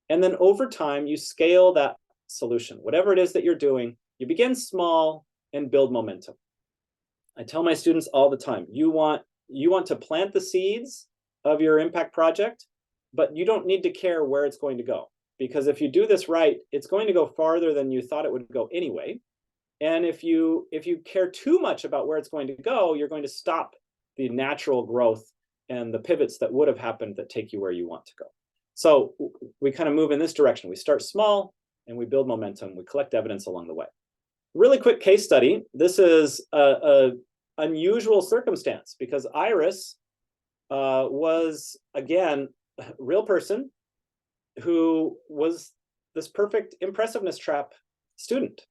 And then over time, you scale that solution. Whatever it is that you're doing, you begin small and build momentum. I tell my students all the time, you want to plant the seeds of your impact project, but you don't need to care where it's going to go. Because if you do this right, it's going to go farther than you thought it would go anyway. And if you care too much about where it's going to go, you're going to stop the natural growth and the pivots that would have happened that take you where you want to go. So we kind of move in this direction. We start small and we build momentum. We collect evidence along the way. Really quick case study. This is a unusual circumstance because Iris was, again, a real person who was this perfect impressiveness trap student.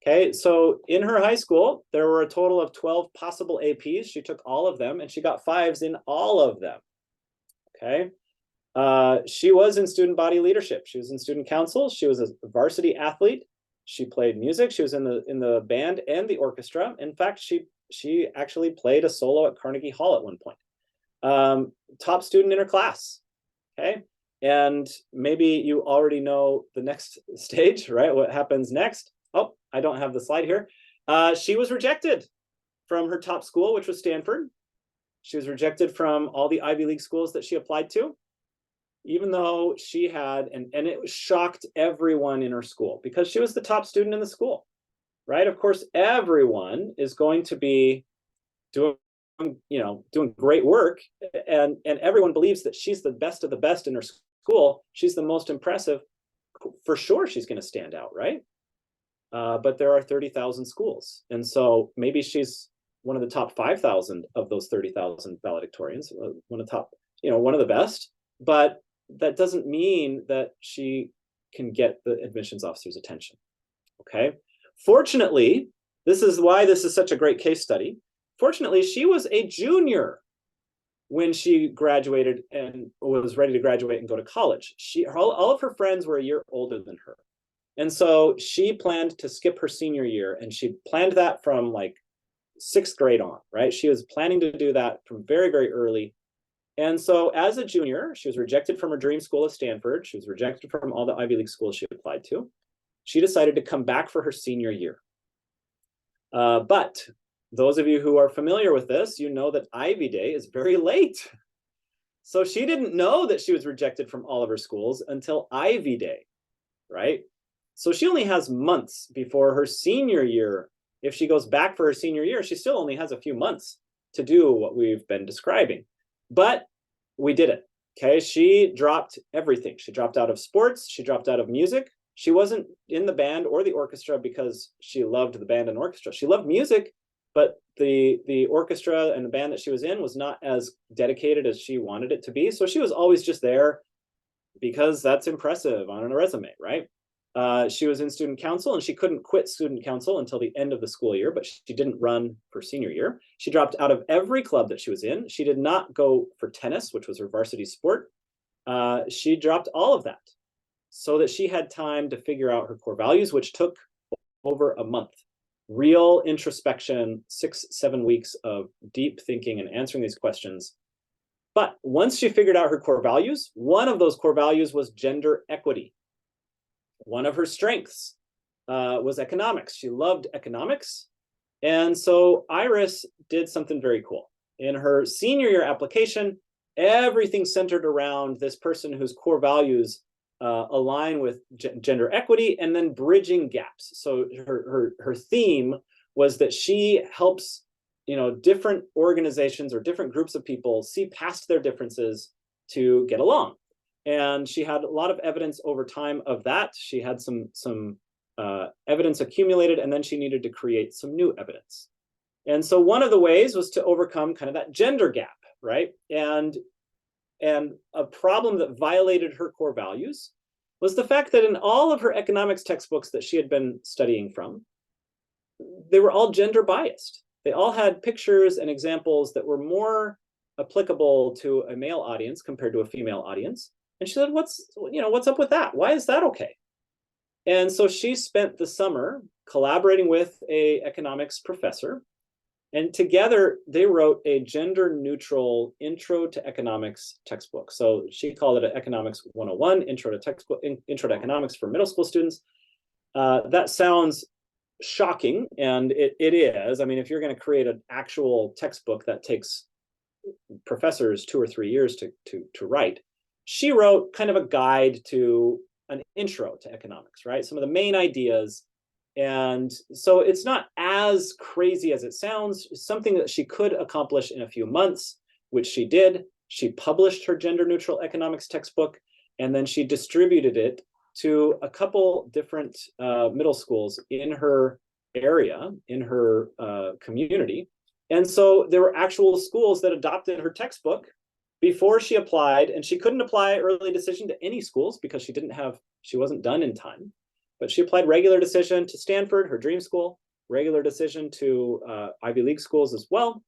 Okay, so in her high school, there were a total of 12 possible APs. She took all of them and she got 5s in all of them. Okay, she was in student body leadership. She was in student council. She was a varsity athlete. She played music. She was in the band and the orchestra. In fact, she actually played a solo at Carnegie Hall at one point. Top student in her class. Okay, and maybe you already know the next stage, right? What happens next? Oh, I don't have the slide here. She was rejected from her top school, which was Stanford. She was rejected from all the Ivy League schools that she applied to, even though she had, and it shocked everyone in her school because she was the top student in the school, right? Of course, everyone is going to be doing great work, and everyone believes that she's the best of the best in her school. She's the most impressive. For sure, she's going to stand out, right? But there are 30,000 schools. And so maybe she's one of the top 5,000 of those 30,000 valedictorians, one of the best, but that doesn't mean that she can get the admissions officer's attention. Okay. Fortunately, this is why this is such a great case study. Fortunately, she was a junior when she graduated and was ready to graduate and go to college. All of her friends were a year older than her. And so she planned to skip her senior year, and she planned that from like 6th grade on, right? She was planning to do that from very, very early. And so as a junior, she was rejected from her dream school of Stanford. She was rejected from all the Ivy League schools she applied to. She decided to come back for her senior year. But those of you who are familiar with this, you know that Ivy Day is very late. So she didn't know that she was rejected from all of her schools until Ivy Day, right? So she only has months before her senior year. If she goes back for her senior year, she still only has a few months to do what we've been describing. But we did it, okay? She dropped everything. She dropped out of sports. She dropped out of music. She wasn't in the band or the orchestra because she loved the band and orchestra. She loved music, but the orchestra and the band that she was in was not as dedicated as she wanted it to be. So she was always just there because that's impressive on a resume, right? She was in student council and she couldn't quit student council until the end of the school year, but she didn't run for senior year. She dropped out of every club that she was in. She did not go for tennis, which was her varsity sport. She dropped all of that so that she had time to figure out her core values, which took over a month. Real introspection, 6-7 weeks of deep thinking and answering these questions. But once she figured out her core values, one of those core values was gender equity. One of her strengths was economics. She loved economics. And so Iris did something very cool. In her senior year application, everything centered around this person whose core values align with gender equity and then bridging gaps. So her theme was that she helps different organizations or different groups of people see past their differences to get along. And she had a lot of evidence over time of that. She had some evidence accumulated, and then she needed to create some new evidence. And so one of the ways was to overcome kind of that gender gap. right? And a problem that violated her core values was the fact that in all of her economics textbooks that she had been studying from, they were all gender biased. They all had pictures and examples that were more applicable to a male audience compared to a female audience. And she said, what's up with that? Why is that okay? And so she spent the summer collaborating with an economics professor, and together they wrote a gender neutral intro to economics textbook. So she called it an Economics 101, intro to economics for middle school students. That sounds shocking, and it is. I mean, if you're going to create an actual textbook that takes professors 2 or 3 years to write, she wrote kind of a guide to an intro to economics, right? Some of the main ideas. And so it's not as crazy as it sounds. It's something that she could accomplish in a few months, which she did. She published her gender neutral economics textbook, and then she distributed it to a couple different middle schools in her area, in her community. And so there were actual schools that adopted her textbook before she applied, and she couldn't apply early decision to any schools because she wasn't done in time. But she applied regular decision to Stanford, her dream school, regular decision to Ivy League schools as well.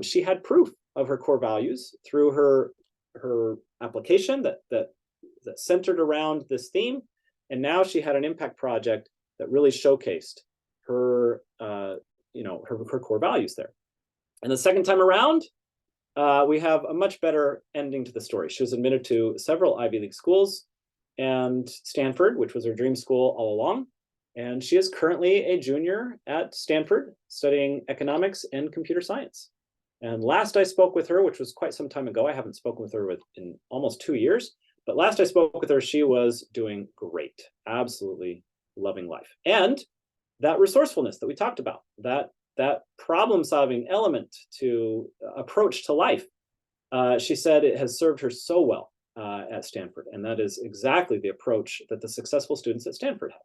She had proof of her core values through her application that centered around this theme. And now she had an impact project that really showcased her core values there. And the second time around, we have a much better ending to the story. She was admitted to several Ivy League schools and Stanford, which was her dream school all along. And she is currently a junior at Stanford studying economics and computer science. And last I spoke with her, which was quite some time ago, I haven't spoken with her in almost 2 years, but last I spoke with her, she was doing great, absolutely loving life. And that resourcefulness that we talked about, that problem-solving element to approach to life, she said it has served her so well at Stanford. And that is exactly the approach that the successful students at Stanford have.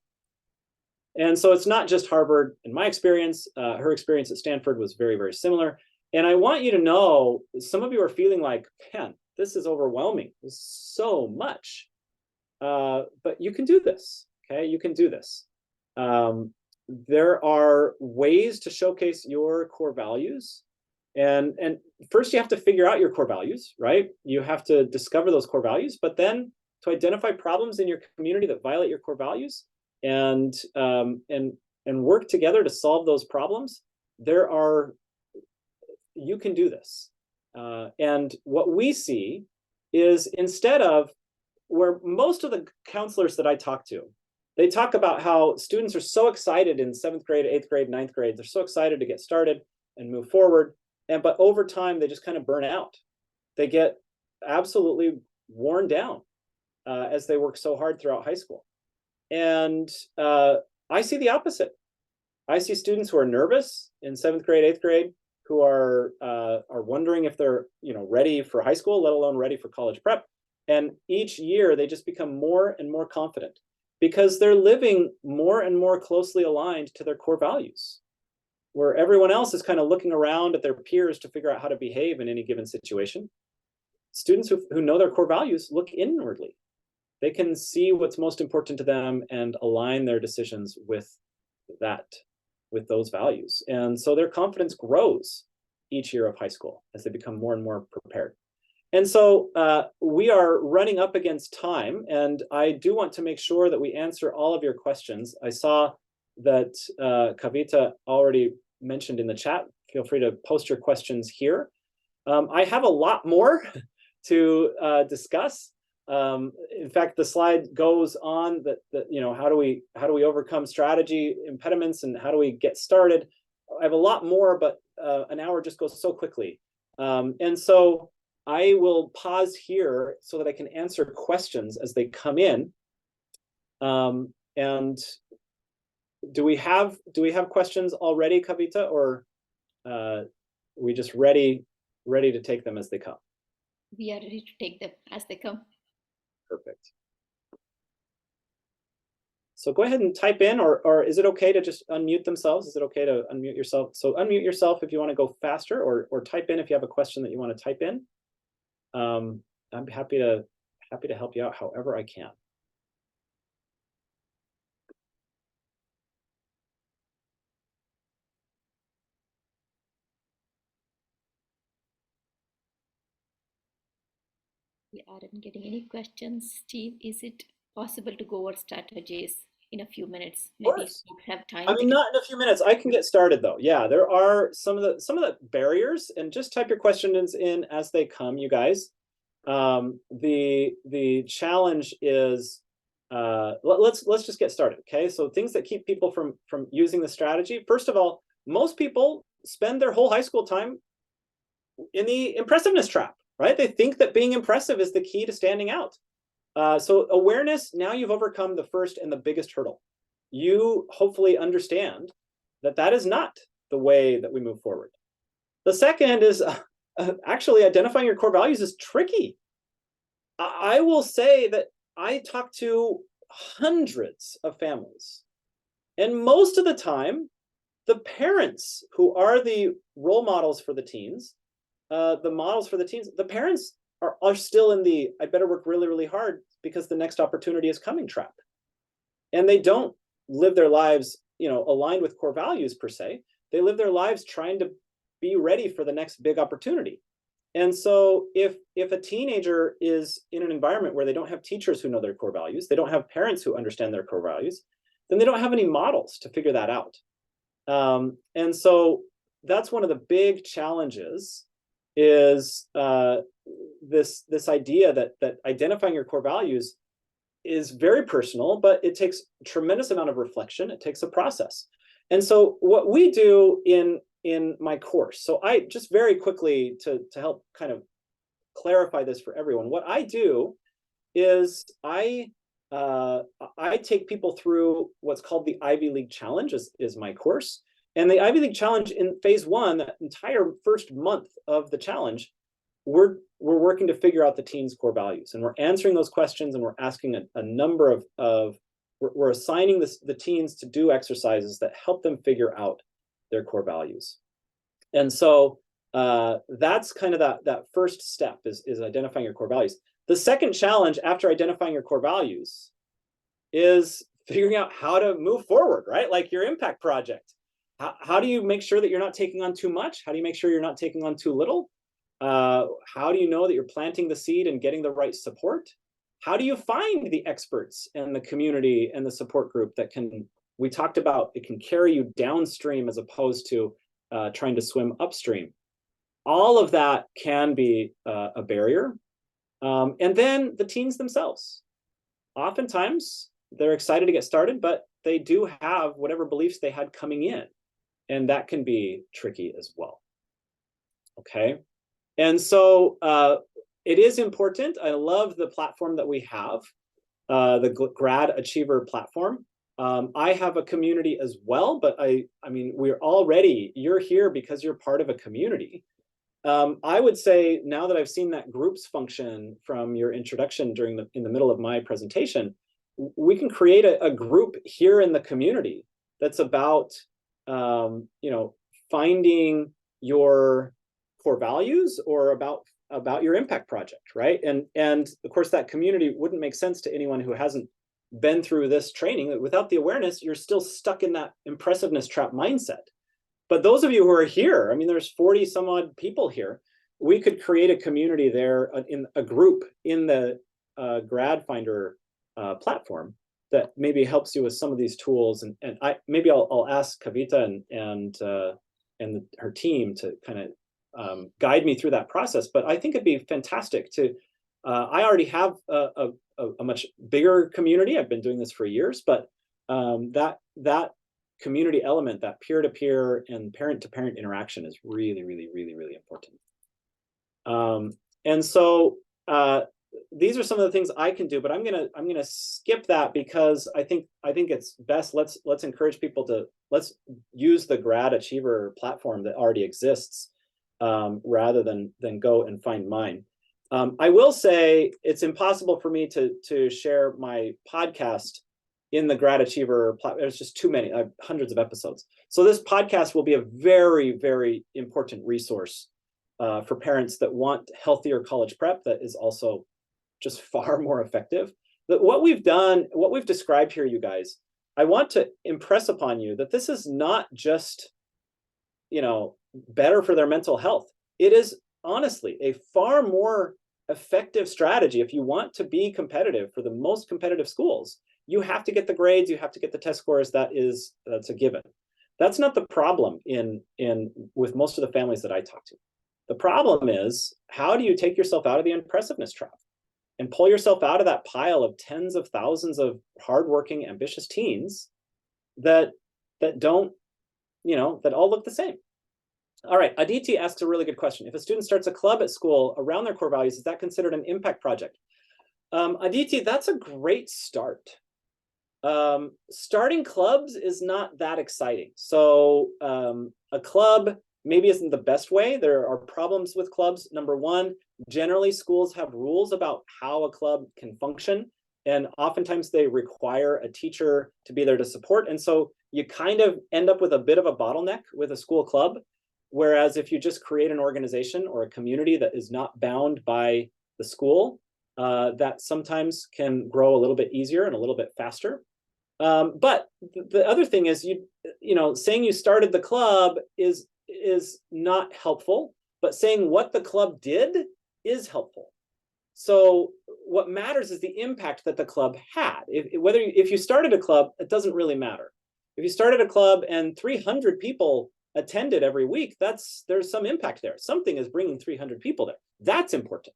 And so it's not just Harvard. In my experience, her experience at Stanford was very, very similar. And I want you to know, some of you are feeling like, man, this is overwhelming. This is so much. But you can do this, okay? You can do this. There are ways to showcase your core values. And first you have to figure out your core values, right? You have to discover those core values, but then to identify problems in your community that violate your core values and work together to solve those problems. You can do this. And what we see is, instead of where most of the counselors that I talk to, they talk about how students are so excited in 7th grade, 8th grade, 9th grade. They're so excited to get started and move forward. But over time, they just kind of burn out. They get absolutely worn down as they work so hard throughout high school. And I see the opposite. I see students who are nervous in 7th grade, 8th grade, who are wondering if they're ready for high school, let alone ready for college prep. And each year, they just become more and more confident because they're living more and more closely aligned to their core values, where everyone else is kind of looking around at their peers to figure out how to behave in any given situation. Students who know their core values look inwardly. They can see what's most important to them and align their decisions with those values. And so their confidence grows each year of high school as they become more and more prepared. And so we are running up against time, and I do want to make sure that we answer all of your questions. I saw that Kavita already mentioned in the chat. Feel free to post your questions here. I have a lot more to discuss. In fact, the slide goes on that how do we overcome strategy impediments and how do we get started. I have a lot more, but an hour just goes so quickly. And so I will pause here so that I can answer questions as they come in. And do we have questions already, Kavita, or are we just ready to take them as they come? We are ready to take them as they come. Perfect. So go ahead and type in, or is it okay to just unmute themselves? Is it okay to unmute yourself? So unmute yourself if you want to go faster, or type in if you have a question that you want to type in. I'm happy to help you out however I can. We aren't getting any questions. Steve, is it possible to go over strategies in a few minutes? Maybe if folks have time. I mean, not in a few minutes. I can get started though. Yeah, there are some of the barriers, and just type your questions in as they come, you guys. The challenge is let's just get started. Okay, so things that keep people from using the strategy. First of all, most people spend their whole high school time in the impressiveness trap, right? They think that being impressive is the key to standing out. So awareness, now you've overcome the first and the biggest hurdle. You hopefully understand that that is not the way that we move forward. The second is actually identifying your core values is tricky. I will say that I talk to hundreds of families, and most of the time, the parents who are the role models for the teens, the parents are still in the I better work really, really hard because the next opportunity is coming trap. And they don't live their lives, aligned with core values per se. They live their lives trying to be ready for the next big opportunity. And so if a teenager is in an environment where they don't have teachers who know their core values, they don't have parents who understand their core values, then they don't have any models to figure that out. And so that's one of the big challenges is this idea that identifying your core values is very personal, but it takes a tremendous amount of reflection. It takes a process. And so what we do in my course, so I just very quickly to help kind of clarify this for everyone, what I do is I take people through what's called the Ivy League Challenge is my course. And the Ivy League Challenge in phase one, that entire first month of the challenge, we're working to figure out the teens' core values, and we're answering those questions, and we're asking a number of we're assigning the teens to do exercises that help them figure out their core values. And so that's kind of that first step is identifying your core values. The second challenge after identifying your core values is figuring out how to move forward, right? Like your impact project. How do you make sure that you're not taking on too much? How do you make sure you're not taking on too little? How do you know that you're planting the seed and getting the right support? How do you find the experts and the community and the support group that we talked about, it can carry you downstream as opposed to trying to swim upstream? All of that can be a barrier. And then the teens themselves. Oftentimes, they're excited to get started, but they do have whatever beliefs they had coming in. And that can be tricky as well. Okay. And so it is important. I love the platform that we have, the Grad Achiever platform. I have a community as well, but I mean, you're here because you're part of a community. I would say now that I've seen that groups function from your introduction in the middle of my presentation, we can create a group here in the community that's about, finding your core values or about your impact project, right? And of course, that community wouldn't make sense to anyone who hasn't been through this training. Without the awareness, you're still stuck in that impressiveness trap mindset. But those of you who are here, I mean, there's 40 some odd people here. We could create a community there in a group in the Grad Finder platform that maybe helps you with some of these tools. And I'll ask Kavita and her team to kind of guide me through that process. But I think it'd be fantastic to. I already have a much bigger community. I've been doing this for years, but that community element, that peer-to-peer and parent-to-parent interaction is really, really, really, really important. And so these are some of the things I can do, but I'm gonna skip that because I think it's best. Let's encourage people let's use the Grad Achiever platform that already exists rather than go and find mine. I will say it's impossible for me to share my podcast in the Grad Achiever platform. There's just too many, hundreds of episodes. So this podcast will be a very, very important resource for parents that want healthier college prep that is also just far more effective. What we've done, what we've described here, you guys, I want to impress upon you that this is not just, better for their mental health. It is honestly a far more effective strategy. If you want to be competitive for the most competitive schools, you have to get the grades, you have to get the test scores. That's a given. That's not the problem with most of the families that I talk to. The problem is, how do you take yourself out of the impressiveness trap and pull yourself out of that pile of tens of thousands of hardworking, ambitious teens that don't, that all look the same? All right, Aditi asks a really good question. If a student starts a club at school around their core values, is that considered an impact project? Aditi, that's a great start. Starting clubs is not that exciting. So a club maybe isn't the best way. There are problems with clubs. Number one, generally schools have rules about how a club can function, and oftentimes they require a teacher to be there to support. And so you kind of end up with a bit of a bottleneck with a school club. Whereas if you just create an organization or a community that is not bound by the school, that sometimes can grow a little bit easier and a little bit faster. But the other thing is, saying you started the club is not helpful, but saying what the club did is helpful. So what matters is the impact that the club had. If you started a club, it doesn't really matter. If you started a club and 300 people attended every week, there's some impact there. Something is bringing 300 people there. That's important.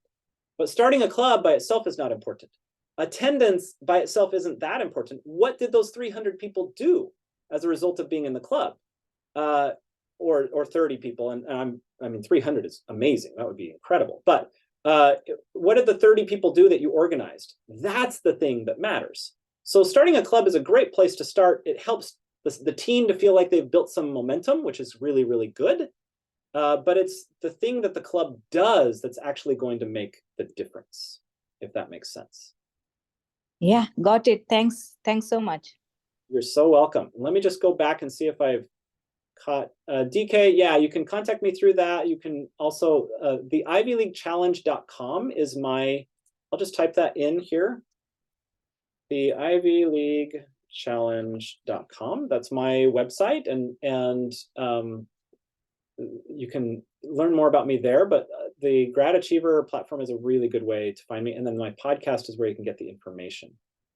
But starting a club by itself is not important. Attendance by itself isn't that important. What did those 300 people do as a result of being in the club? Or 30 people, and 300 is amazing. That would be incredible. But what did the 30 people do that you organized? That's the thing that matters. So starting a club is a great place to start. It helps the team to feel like they've built some momentum, which is really, really good. But it's the thing that the club does that's actually going to make the difference, if that makes sense. Yeah, got it. Thanks so much. You're so welcome. Let me just go back and see if I've caught DK. Yeah, you can contact me through that. You can also, the ivyleaguechallenge.com is I'll just type that in here. The ivyleaguechallenge.com, that's my website, and you can learn more about me there, but the Grad Achiever platform is a really good way to find me. And then my podcast is where you can get the information.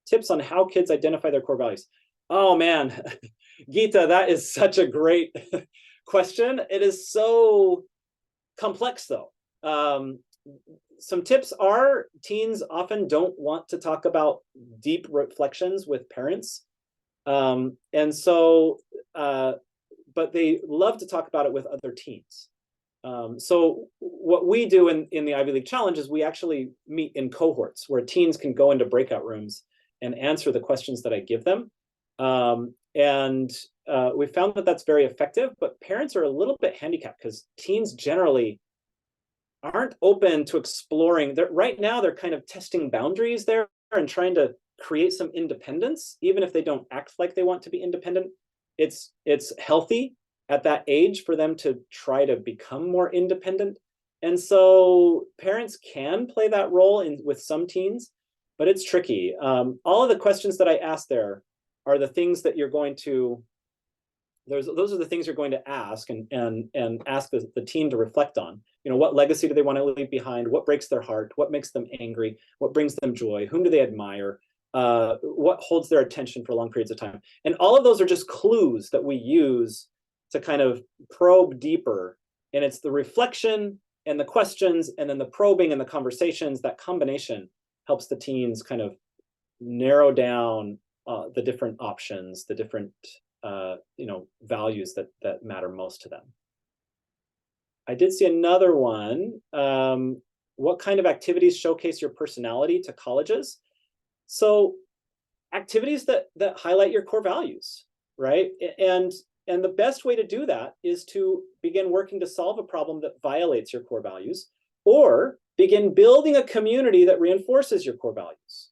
Tips on how kids identify their core values. Oh man, Geeta, that is such a great question. It is so complex though. Some tips are, teens often don't want to talk about deep reflections with parents. But they love to talk about it with other teens. So what we do in the Ivy League Challenge is we actually meet in cohorts where teens can go into breakout rooms and answer the questions that I give them. We found that that's very effective, but parents are a little bit handicapped because teens generally aren't open to exploring. Right now, they're kind of testing boundaries there and trying to create some independence, even if they don't act like they want to be independent. It's healthy at that age for them to try to become more independent. And so parents can play that role with some teens, but it's tricky. All of the questions that I asked there are the things that you're going to, those are the things you're going to ask and ask the teen to reflect on. What legacy do they want to leave behind? What breaks their heart? What makes them angry? What brings them joy? Whom do they admire? What holds their attention for long periods of time? And all of those are just clues that we use to kind of probe deeper. And it's the reflection and the questions and then the probing and the conversations, that combination helps the teens kind of narrow down the different options, the different values that matter most to them. I did see another one. What kind of activities showcase your personality to colleges? So activities that highlight your core values, right? And the best way to do that is to begin working to solve a problem that violates your core values, or begin building a community that reinforces your core values.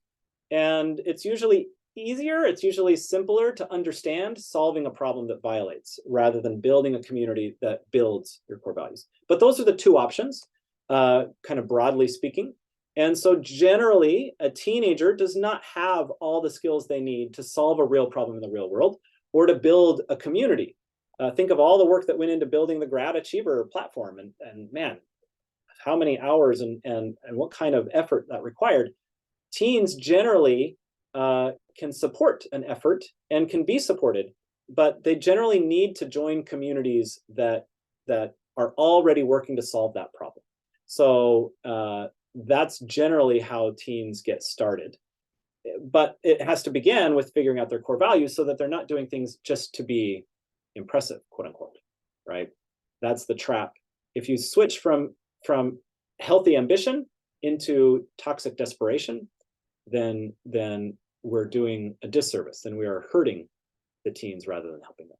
And it's usually easier. It's usually simpler to understand solving a problem that violates rather than building a community that builds your core values. But those are the two options, kind of broadly speaking. And so generally, a teenager does not have all the skills they need to solve a real problem in the real world or to build a community. Think of all the work that went into building the Grad Achiever platform, and man, how many hours and what kind of effort that required. Teens generally can support an effort and can be supported, but they generally need to join communities that are already working to solve that problem. So that's generally how teens get started. But it has to begin with figuring out their core values so that they're not doing things just to be impressive, quote unquote, right? That's the trap. If you switch from healthy ambition into toxic desperation, then we're doing a disservice, then we are hurting the teens rather than helping them.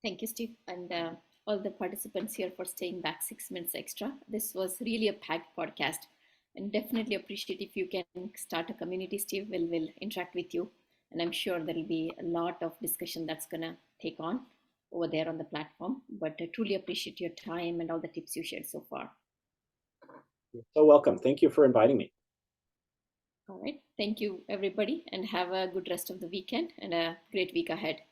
Thank you, Steve, and all the participants here for staying back 6 minutes extra. This was really a packed podcast, and definitely appreciate if you can start a community, Steve. We'll interact with you, and I'm sure there'll be a lot of discussion that's gonna take on over there on the platform. But I truly appreciate your time and all the tips you shared so far. You're so welcome. Thank you for inviting me. All right. Thank you, everybody, and have a good rest of the weekend and a great week ahead.